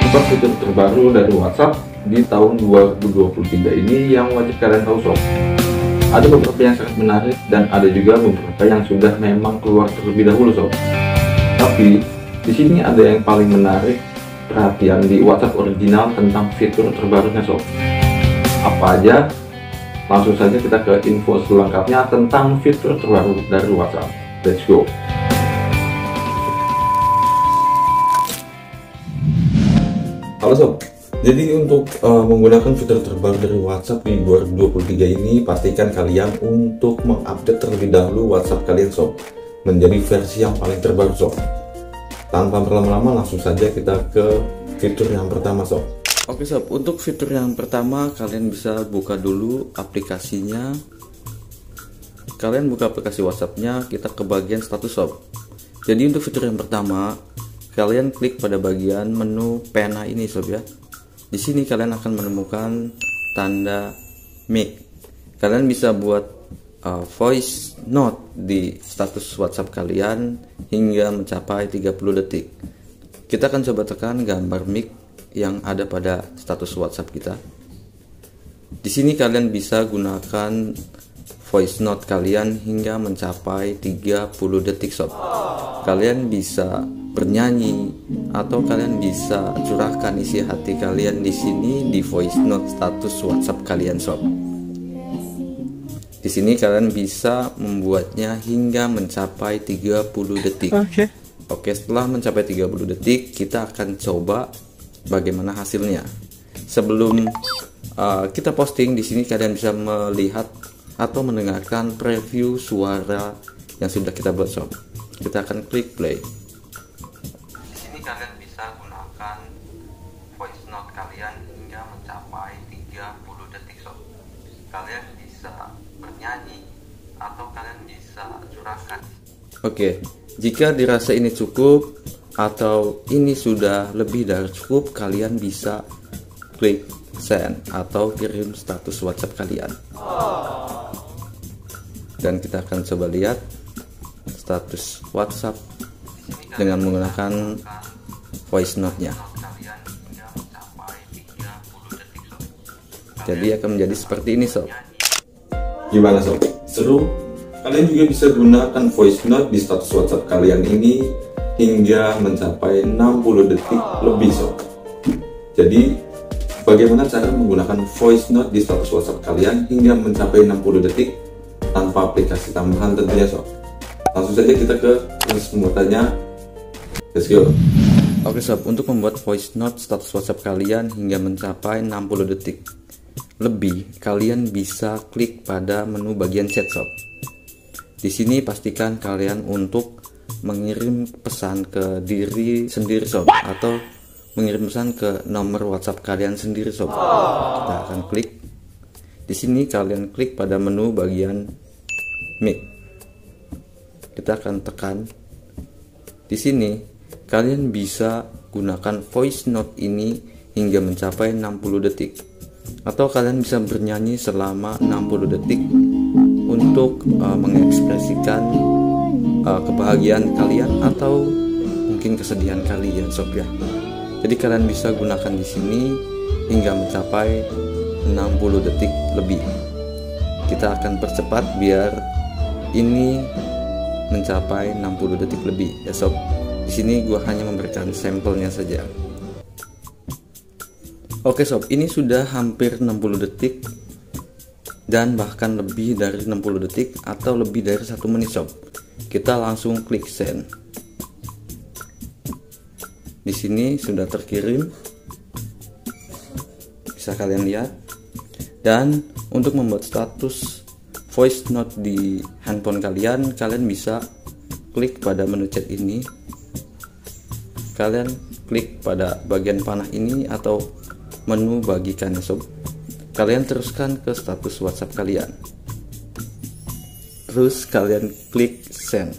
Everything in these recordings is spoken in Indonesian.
Apa fitur terbaru dari WhatsApp di tahun 2023 ini yang wajib kalian tahu sob? Ada beberapa yang sangat menarik dan ada juga beberapa yang sudah memang keluar terlebih dahulu sob. Tapi di sini ada yang paling menarik perhatian di WhatsApp original tentang fitur terbarunya sob. Apa aja? Langsung saja kita ke info selengkapnya tentang fitur terbaru dari WhatsApp. Let's go. Halo sob, jadi untuk menggunakan fitur terbaru dari WhatsApp di 2023 ini, pastikan kalian untuk mengupdate terlebih dahulu WhatsApp kalian sob, menjadi versi yang paling terbaru sob. Tanpa berlama-lama langsung saja kita ke fitur yang pertama sob. Oke sob, untuk fitur yang pertama kalian bisa buka dulu aplikasinya. Kalian buka aplikasi WhatsAppnya, kita ke bagian status sob. Jadi untuk fitur yang pertama, kalian klik pada bagian menu pena ini sob ya. Di sini kalian akan menemukan tanda mic. Kalian bisa buat voice note di status WhatsApp kalian hingga mencapai 30 detik. Kita akan coba tekan gambar mic yang ada pada status WhatsApp kita. Di sini kalian bisa gunakan voice note kalian hingga mencapai 30 detik sob. Kalian bisa bernyanyi atau kalian bisa curahkan isi hati kalian di sini di voice note status WhatsApp kalian sob. Di sini kalian bisa membuatnya hingga mencapai 30 detik. Oke, setelah mencapai 30 detik kita akan coba bagaimana hasilnya. Sebelum kita posting, di sini kalian bisa melihat atau mendengarkan preview suara yang sudah kita buat sob. Kita akan klik play. Di sini kalian bisa gunakan voice note kalian hingga mencapai 30 detik sob. Kalian bisa bernyanyi atau kalian bisa curahkan. Oke, jika dirasa ini cukup atau ini sudah lebih dari cukup, kalian bisa klik send atau kirim status WhatsApp kalian. Dan kita akan coba lihat status WhatsApp dengan menggunakan voice note-nya. Jadi akan menjadi seperti ini sob. Gimana sob? Seru? Kalian juga bisa gunakan voice note di status WhatsApp kalian ini hingga mencapai 60 detik lebih sob. Jadi bagaimana cara menggunakan voice note di status WhatsApp kalian hingga mencapai 60 detik tanpa aplikasi tambahan tentunya sob? Langsung saja kita ke proses pembuatannya. Let's go. Oke sob, untuk membuat voice note status WhatsApp kalian hingga mencapai 60 detik lebih, kalian bisa klik pada menu bagian chat sob. Di sini pastikan kalian untuk mengirim pesan ke diri sendiri sob, atau mengirim pesan ke nomor WhatsApp kalian sendiri sob. Kita akan klik. Di sini kalian klik pada menu bagian mic. Kita akan tekan. Di sini kalian bisa gunakan voice note ini hingga mencapai 60 detik. Atau kalian bisa bernyanyi selama 60 detik untuk mengekspresikan kebahagiaan kalian atau mungkin kesedihan kalian sob ya. Jadi kalian bisa gunakan di sini hingga mencapai 60 detik lebih. Kita akan percepat biar ini mencapai 60 detik lebih ya sob. Di sini gua hanya memberikan sampelnya saja. Oke sob, ini sudah hampir 60 detik dan bahkan lebih dari 60 detik atau lebih dari 1 menit sob. Kita langsung klik send. Di sini sudah terkirim, bisa kalian lihat. Dan untuk membuat status voice note di handphone kalian, kalian bisa klik pada menu chat ini. Kalian klik pada bagian panah ini atau menu bagikan sob. Kalian teruskan ke status WhatsApp kalian. Terus kalian klik send.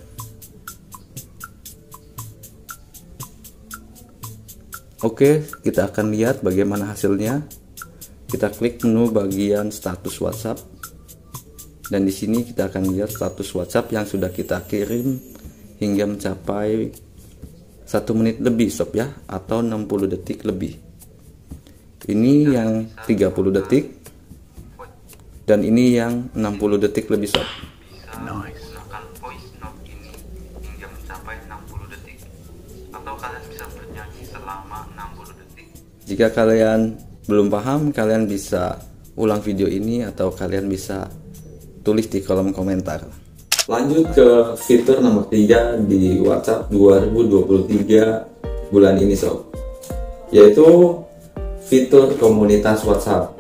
Oke, kita akan lihat bagaimana hasilnya. Kita klik menu bagian status WhatsApp. Dan di sini kita akan lihat status WhatsApp yang sudah kita kirim hingga mencapai 1 menit lebih sob ya, atau 60 detik lebih. Ini yang 30 detik dan ini yang 60 detik lebih sob. Gunakan voice note ini hingga mencapai 60 detik, atau kalian bisa bernyanyi selama 60 detik. Jika kalian belum paham, kalian bisa ulang video ini atau kalian bisa tulis di kolom komentar. Lanjut ke fitur nomor 3 di WhatsApp 2023 bulan ini sob, yaitu fitur komunitas WhatsApp.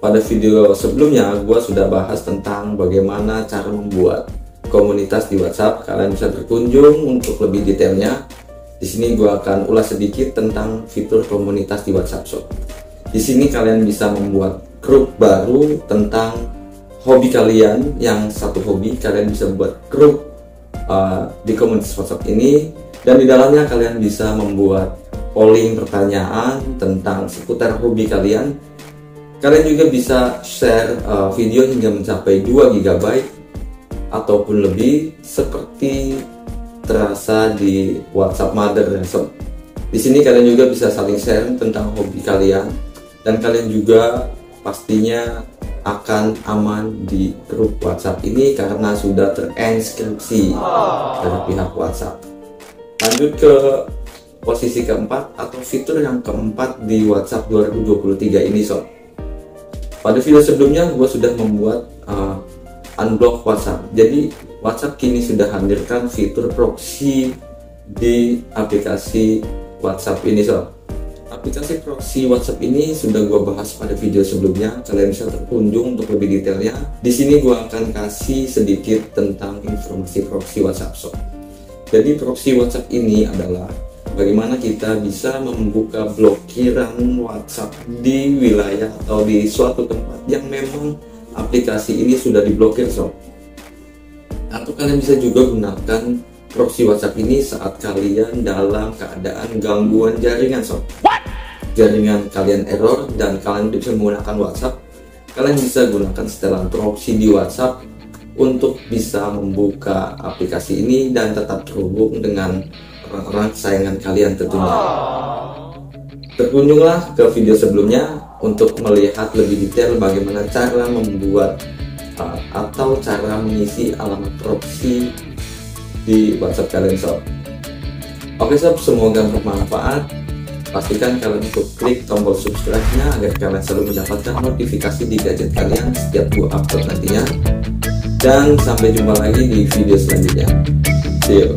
Pada video sebelumnya gue sudah bahas tentang bagaimana cara membuat komunitas di WhatsApp. Kalian bisa berkunjung untuk lebih detailnya. Di sini gue akan ulas sedikit tentang fitur komunitas di WhatsApp sob. Di sini kalian bisa membuat grup baru tentang hobi kalian. Yang satu hobi kalian bisa buat grup di komunitas WhatsApp ini, dan di dalamnya kalian bisa membuat polling pertanyaan tentang seputar hobi kalian. Kalian juga bisa share video hingga mencapai 2 GB ataupun lebih, seperti terasa di WhatsApp Mother. So, di sini kalian juga bisa saling share tentang hobi kalian, dan kalian juga pastinya akan aman di grup WhatsApp ini karena sudah terinskripsi dari pihak WhatsApp. Lanjut ke posisi keempat atau fitur yang keempat di WhatsApp 2023 ini sob. Pada video sebelumnya gue sudah membuat unblock WhatsApp. Jadi WhatsApp kini sudah hadirkan fitur proxy di aplikasi WhatsApp ini sob. Aplikasi proxy WhatsApp ini sudah gue bahas pada video sebelumnya. Kalian bisa terkunjung untuk lebih detailnya. Di sini gue akan kasih sedikit tentang informasi proxy WhatsApp sob. Jadi proxy WhatsApp ini adalah bagaimana kita bisa membuka blokiran WhatsApp di wilayah atau di suatu tempat yang memang aplikasi ini sudah diblokir sob. Atau kalian bisa juga gunakan proxy WhatsApp ini saat kalian dalam keadaan gangguan jaringan sob. Jaringan kalian error dan kalian bisa menggunakan WhatsApp, kalian bisa gunakan setelan proxy di WhatsApp untuk bisa membuka aplikasi ini dan tetap terhubung dengan orang-orang kesayangan kalian tentunya. Terkunjunglah ke video sebelumnya untuk melihat lebih detail bagaimana cara membuat atau cara mengisi alamat proxy di WhatsApp kalian sob. Oke sob, semoga bermanfaat. Pastikan kalian untuk klik tombol subscribe-nya agar kalian selalu mendapatkan notifikasi di gadget kalian setiap gua upload nantinya. Dan sampai jumpa lagi di video selanjutnya. See you.